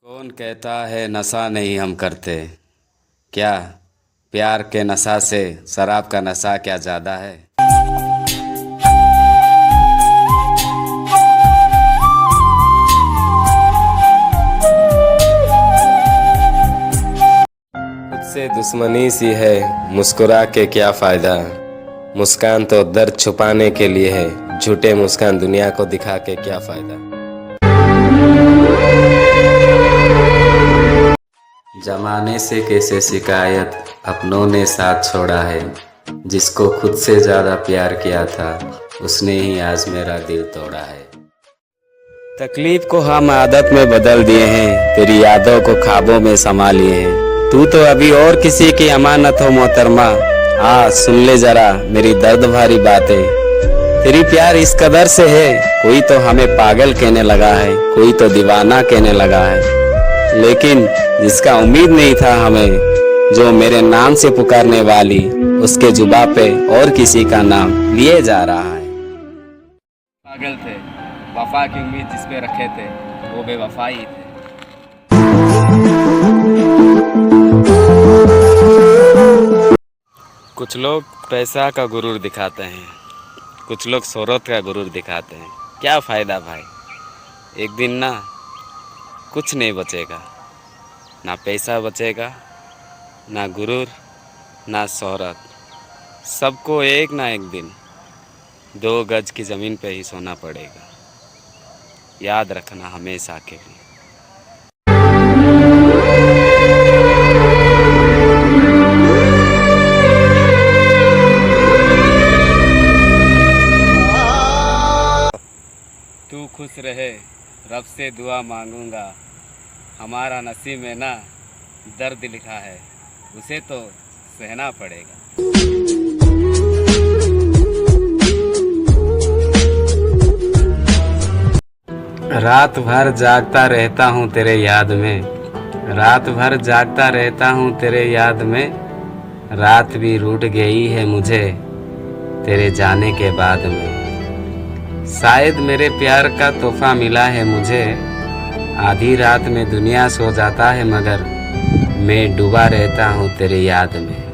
कौन कहता है नशा नहीं हम करते, क्या प्यार के नशा से शराब का नशा क्या ज़्यादा है। खुद से दुश्मनी सी है, मुस्कुरा के क्या फ़ायदा। मुस्कान तो दर्द छुपाने के लिए है, झूठे मुस्कान दुनिया को दिखा के क्या फ़ायदा। जमाने से कैसे शिकायत अपनों ने साथ छोड़ा है, जिसको खुद से ज़्यादा प्यार किया था उसने ही आज मेरा दिल तोड़ा है। तकलीफ को हम आदत में बदल दिए हैं, तेरी यादों को ख्वाबों में समा लिए हैं। तू तो अभी और किसी की अमानत हो मोहतरमा, आ सुन ले जरा मेरी दर्द भरी बातें। तेरी प्यार इस कदर से है, कोई तो हमें पागल कहने लगा है, कोई तो दीवाना कहने लगा है। लेकिन जिसका उम्मीद नहीं था हमें, जो मेरे नाम से पुकारने वाली, उसके जुबा पे और किसी का नाम लिए जा रहा है। पागल थे, वफा की उम्मीद जिस पे रखे थे वो बेवफा ही थे। कुछ लोग पैसा का गुरूर दिखाते हैं, कुछ लोग शोहरत का गुरूर दिखाते हैं। क्या फ़ायदा भाई, एक दिन ना कुछ नहीं बचेगा, ना पैसा बचेगा, ना गुरूर, ना शोहरत। सबको एक ना एक दिन 2 गज की ज़मीन पे ही सोना पड़ेगा। याद रखना हमेशा के लिए। तू खुश रहे, रब से दुआ मांगूंगा। हमारा नसीब में ना दर्द लिखा है, उसे तो सहना पड़ेगा। रात भर जागता रहता हूँ तेरे याद में, रात भर जागता रहता हूँ तेरे याद में। रात भी रूठ गई है मुझे तेरे जाने के बाद में। शायद मेरे प्यार का तोहफा मिला है मुझे, आधी रात में दुनिया सो जाता है मगर मैं डूबा रहता हूँ तेरे याद में।